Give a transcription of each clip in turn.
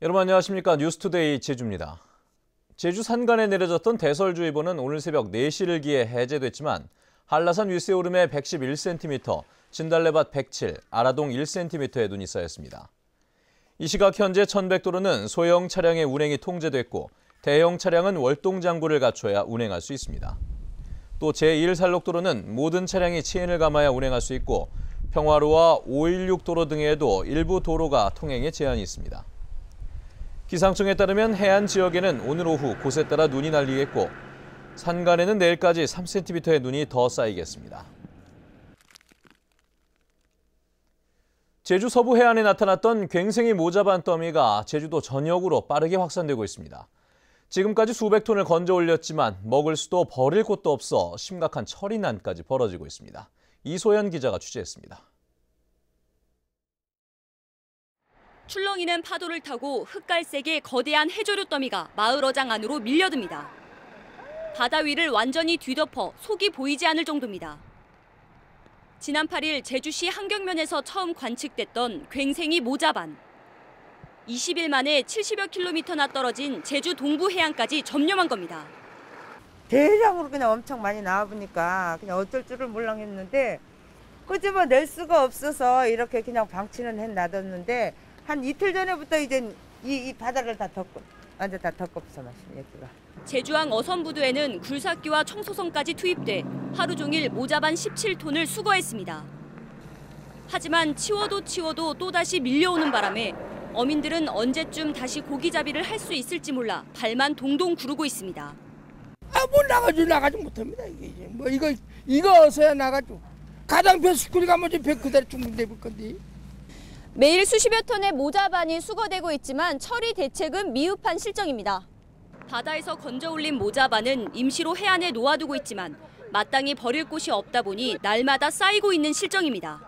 여러분 안녕하십니까. 뉴스투데이 제주입니다. 제주 산간에 내려졌던 대설주의보는 오늘 새벽 4시를 기해 해제됐지만 한라산 윗세오름에 111cm, 진달래밭 107, 아라동 1cm의 눈이 쌓였습니다. 이 시각 현재 1100도로는 소형 차량의 운행이 통제됐고 대형 차량은 월동장구를 갖춰야 운행할 수 있습니다. 또 제1산록도로는 모든 차량이 체인을 감아야 운행할 수 있고 평화로와 516도로 등에도 일부 도로가 통행에 제한이 있습니다. 기상청에 따르면 해안 지역에는 오늘 오후 곳에 따라 눈이 날리겠고 산간에는 내일까지 3cm의 눈이 더 쌓이겠습니다. 제주 서부 해안에 나타났던 괭생이 모자반 더미가 제주도 전역으로 빠르게 확산되고 있습니다. 지금까지 수백 톤을 건져 올렸지만 먹을 수도 버릴 곳도 없어 심각한 처리난까지 벌어지고 있습니다. 이소연 기자가 취재했습니다. 출렁이는 파도를 타고 흑갈색의 거대한 해조류 더미가 마을 어장 안으로 밀려듭니다. 바다 위를 완전히 뒤덮어 속이 보이지 않을 정도입니다. 지난 8일 제주시 한경면에서 처음 관측됐던 괭생이 모자반. 20일 만에 70여 킬로미터나 떨어진 제주 동부 해안까지 점령한 겁니다. 대량으로 그냥 엄청 많이 나와보니까 그냥 어쩔 줄을 몰랐는데 끄집어낼 수가 없어서 이렇게 그냥 방치는 해놔뒀는데 한 이틀 전에부터 이제 이 바다를 다 덮고 완전 다 덮고서 마시는 여기가. 제주항 어선부두에는 굴삭기와 청소선까지 투입돼 하루 종일 모자반 17톤을 수거했습니다. 하지만 치워도 또다시 밀려오는 바람에 어민들은 언제쯤 다시 고기잡이를 할 수 있을지 몰라 발만 동동 구르고 있습니다. 나가지 못합니다. 이게 뭐 이거 어서야 나가죠. 가장 배 스쿨이 가면 배 그대로 충분될 건데. 매일 수십여 톤의 모자반이 수거되고 있지만 처리 대책은 미흡한 실정입니다. 바다에서 건져 올린 모자반은 임시로 해안에 놓아두고 있지만 마땅히 버릴 곳이 없다 보니 날마다 쌓이고 있는 실정입니다.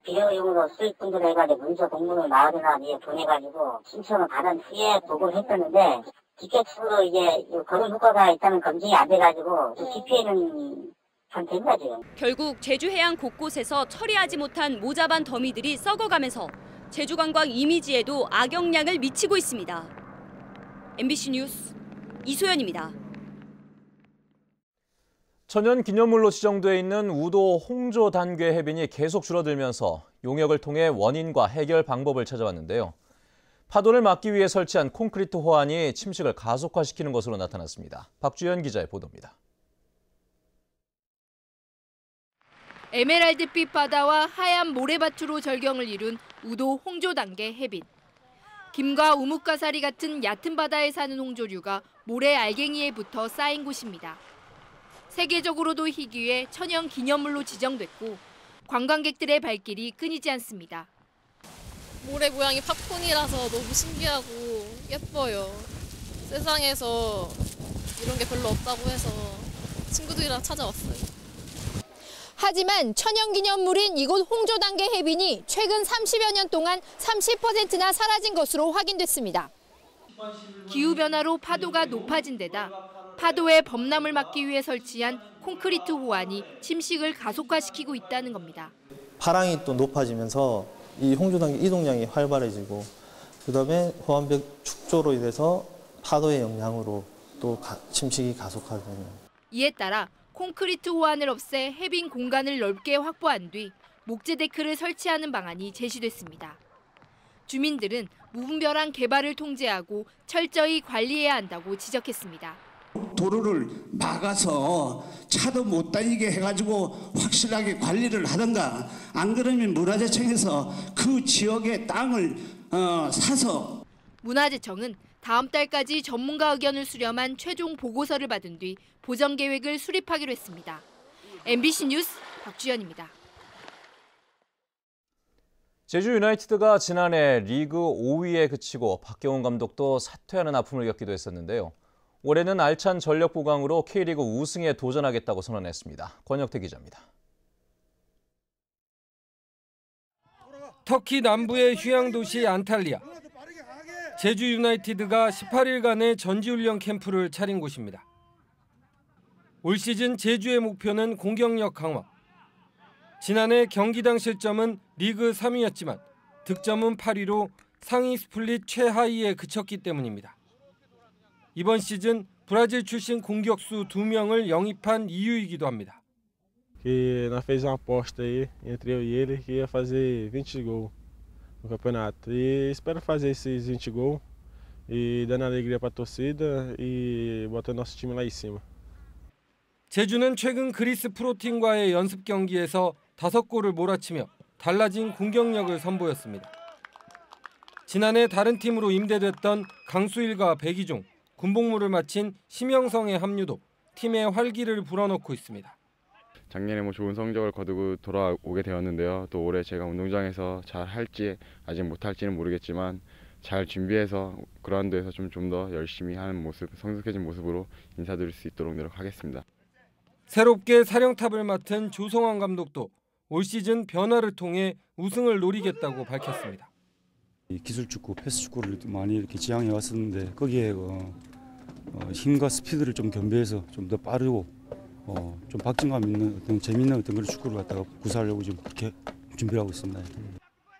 비용으로 쓸 분들 해가지고 문서 공문을 마을이나 보내가지고 신청을 받은 후에 보고를 했었는데 직접적으로 이게 거론 효과가 있다는 검증이 안 돼가지고 기피해는 상태입니다 지금. 결국 제주 해안 곳곳에서 처리하지 못한 모자반 더미들이 썩어가면서 제주 관광 이미지에도 악영향을 미치고 있습니다. MBC 뉴스 이소연입니다. 천연기념물로 지정돼 있는 우도 홍조 단괴 해변이 계속 줄어들면서 용역을 통해 원인과 해결 방법을 찾아왔는데요. 파도를 막기 위해 설치한 콘크리트 호안이 침식을 가속화시키는 것으로 나타났습니다. 박주연 기자의 보도입니다. 에메랄드빛 바다와 하얀 모래밭으로 절경을 이룬 우도 홍조 단계 해변. 김과 우뭇가사리 같은 얕은 바다에 사는 홍조류가 모래 알갱이에 붙어 쌓인 곳입니다. 세계적으로도 희귀해 천연 기념물로 지정됐고 관광객들의 발길이 끊이지 않습니다. 모래 모양이 팝콘이라서 너무 신기하고 예뻐요. 세상에서 이런 게 별로 없다고 해서 친구들이랑 찾아왔어요. 하지만 천연기념물인 이곳 홍조 단계 해변이 최근 30여 년 동안 30%나 사라진 것으로 확인됐습니다. 기후변화로 파도가 높아진 데다 파도의 범람을 막기 위해 설치한 콘크리트 호안이 침식을 가속화시키고 있다는 겁니다. 파랑이 또 높아지면서 이 홍조 단계 이동량이 활발해지고 그다음에 호안벽 축조로 인해서 파도의 영향으로 또 침식이 가속화되는. 이에 따라 콘크리트 호안을 없애 해변 공간을 넓게 확보한 뒤 목재 데크를 설치하는 방안이 제시됐습니다. 주민들은 무분별한 개발을 통제하고 철저히 관리해야 한다고 지적했습니다. 도로를 막아서 차도 못 다니게 해가지고 확실하게 관리를 하든가 안 그러면 문화재청에서 그 지역의 땅을 사서. 문화재청은 다음 달까지 전문가 의견을 수렴한 최종 보고서를 받은 뒤 보전 계획을 수립하기로 했습니다. MBC 뉴스 박주연입니다. 제주 유나이티드가 지난해 리그 5위에 그치고 박경훈 감독도 사퇴하는 아픔을 겪기도 했었는데요. 올해는 알찬 전력 보강으로 K리그 우승에 도전하겠다고 선언했습니다. 권혁태 기자입니다. 터키 남부의 휴양도시 안탈리아. 제주 유나이티드가 18일간의 전지훈련 캠프를 차린 곳입니다. 올 시즌 제주의 목표는 공격력 강화. 지난해 경기당 실점은 리그 3위였지만 득점은 8위로 상위 스플릿 최하위에 그쳤기 때문입니다. 이번 시즌 브라질 출신 공격수 2명을 영입한 이유이기도 합니다. Que nós fez uma aposta aí entre eu e ele que ia fazer 20 gols no campeonato. E espero fazer esses 20 gols e dando alegria para a torcida e botando nosso time lá em cima. 제주는 최근 그리스 프로팀과의 연습 경기에서 5골을 몰아치며 달라진 공격력을 선보였습니다. 지난해 다른 팀으로 임대됐던 강수일과 백이종, 군복무를 마친 심영성의 합류도 팀의 활기를 불어넣고 있습니다. 작년에 좋은 성적을 거두고 돌아오게 되었는데요. 또 올해 제가 운동장에서 잘 할지 아직 못할지는 모르겠지만 잘 준비해서 그라운드에서 좀 더 열심히 하는 모습, 성숙해진 모습으로 인사드릴 수 있도록 노력하겠습니다. 새롭게 사령탑을 맡은 조성환 감독도 올 시즌 변화를 통해 우승을 노리겠다고 밝혔습니다. 기술축구, 패스축구를 많이 이렇게 지향해 왔었는데 거기에 힘과 스피드를 좀 겸비해서 좀 더 빠르고 좀 박진감 있는 어떤 재미있는 어떤 그런 축구를 갖다가 구사하려고 지금 그렇게 준비하고 있습니다.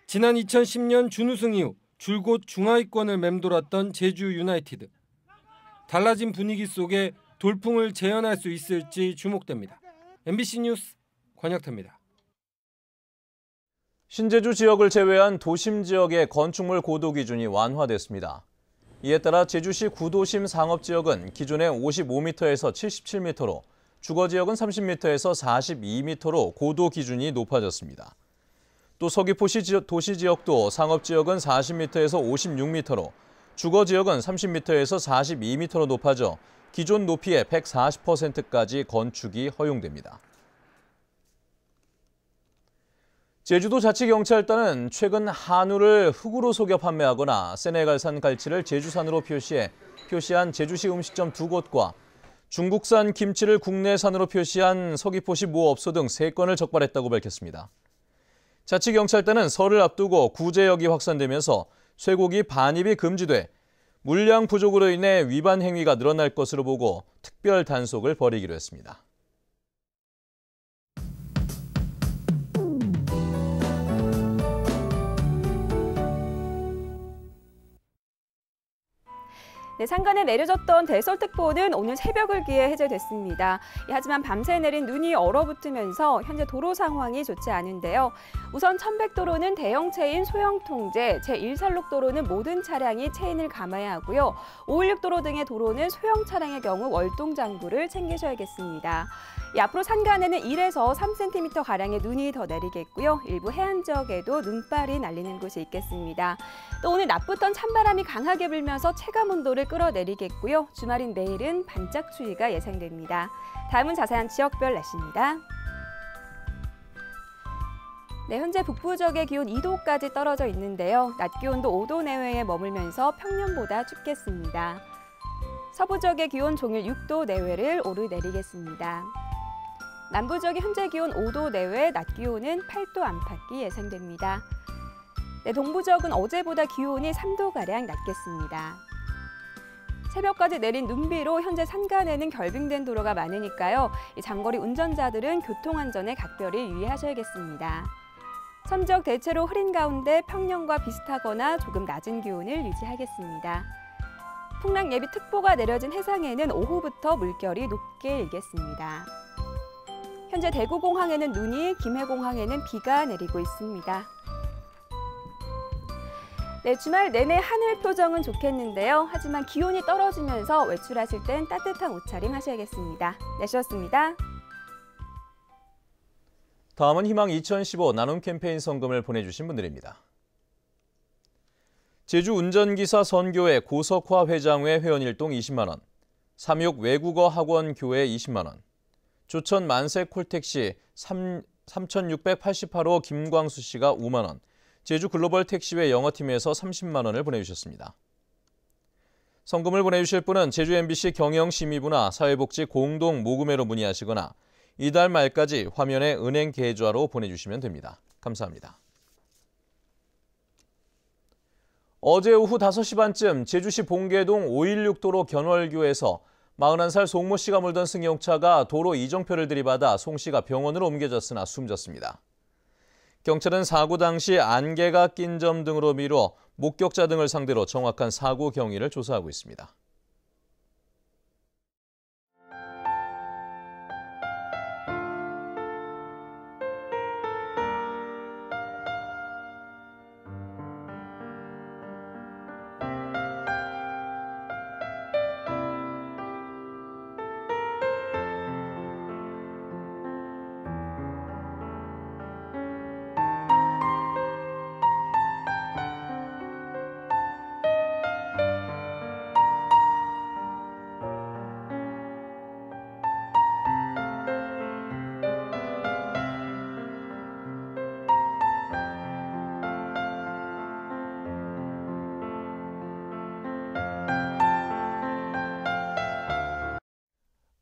지난 2010년 준우승 이후 줄곧 중하위권을 맴돌았던 제주 유나이티드. 달라진 분위기 속에 돌풍을 재현할 수 있을지 주목됩니다. MBC 뉴스 권혁태입니다. 신제주 지역을 제외한 도심 지역의 건축물 고도 기준이 완화됐습니다. 이에 따라 제주시 구도심 상업지역은 기존의 55m에서 77m로, 주거지역은 30m에서 42m로 고도 기준이 높아졌습니다. 또 서귀포시 도시지역도 상업지역은 40m에서 56m로, 주거지역은 30m에서 42m로 높아져 기존 높이의 140%까지 건축이 허용됩니다. 제주도 자치경찰단은 최근 한우를 흙으로 속여 판매하거나 세네갈산 갈치를 제주산으로 표시한 제주시 음식점 2곳과 중국산 김치를 국내산으로 표시한 서귀포시 모 업소 등 3건을 적발했다고 밝혔습니다. 자치경찰단은 설을 앞두고 구제역이 확산되면서 쇠고기 반입이 금지돼 물량 부족으로 인해 위반 행위가 늘어날 것으로 보고 특별 단속을 벌이기로 했습니다. 네, 산간에 내려졌던 대설특보는 오늘 새벽을 기해 해제됐습니다. 하지만 밤새 내린 눈이 얼어붙으면서 현재 도로 상황이 좋지 않은데요. 우선 1100도로는 대형체인 소형통제, 제1산록도로는 모든 차량이 체인을 감아야 하고요. 516도로 등의 도로는 소형 차량의 경우 월동장구를 챙기셔야겠습니다. 앞으로 산간에는 1에서 3cm가량의 눈이 더 내리겠고요. 일부 해안 지역에도 눈발이 날리는 곳이 있겠습니다. 또 오늘 낮부터는 찬바람이 강하게 불면서 체감온도를 끌어내리겠고요. 주말인 내일은 반짝 추위가 예상됩니다. 다음은 자세한 지역별 날씨입니다. 네, 현재 북부 지역의 기온 2도까지 떨어져 있는데요. 낮 기온도 5도 내외에 머물면서 평년보다 춥겠습니다. 서부 지역의 기온 종일 6도 내외를 오르내리겠습니다. 남부 지역의 현재 기온 5도 내외, 낮 기온은 8도 안팎이 예상됩니다. 네, 동부 지역은 어제보다 기온이 3도가량 낮겠습니다. 새벽까지 내린 눈비로 현재 산간에는 결빙된 도로가 많으니까요. 장거리 운전자들은 교통안전에 각별히 유의하셔야겠습니다. 섬지역 대체로 흐린 가운데 평년과 비슷하거나 조금 낮은 기온을 유지하겠습니다. 풍랑 예비특보가 내려진 해상에는 오후부터 물결이 높게 일겠습니다. 현재 대구공항에는 눈이, 김해공항에는 비가 내리고 있습니다. 네, 주말 내내 하늘 표정은 좋겠는데요. 하지만 기온이 떨어지면서 외출하실 땐 따뜻한 옷차림 하셔야겠습니다. 내쉬었습니다. 다음은 희망 2015 나눔 캠페인 성금을 보내주신 분들입니다. 제주 운전기사 선교회 고석화 회장회 회원일동 20만 원, 삼육 외국어 학원 교회 20만 원, 조천 만세 콜택시 3688호 김광수 씨가 5만 원, 제주 글로벌 택시회 영어팀에서 30만 원을 보내주셨습니다. 성금을 보내주실 분은 제주 MBC 경영심의부나 사회복지 공동 모금회로 문의하시거나 이달 말까지 화면에 은행 계좌로 보내주시면 됩니다. 감사합니다. 어제 오후 5시 반쯤 제주시 봉계동 516도로 견월교에서 41살 송모 씨가 몰던 승용차가 도로 이정표를 들이받아 송 씨가 병원으로 옮겨졌으나 숨졌습니다. 경찰은 사고 당시 안개가 낀 점 등으로 미뤄 목격자 등을 상대로 정확한 사고 경위를 조사하고 있습니다.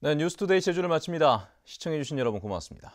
네, 뉴스투데이 제주를 마칩니다. 시청해주신 여러분 고맙습니다.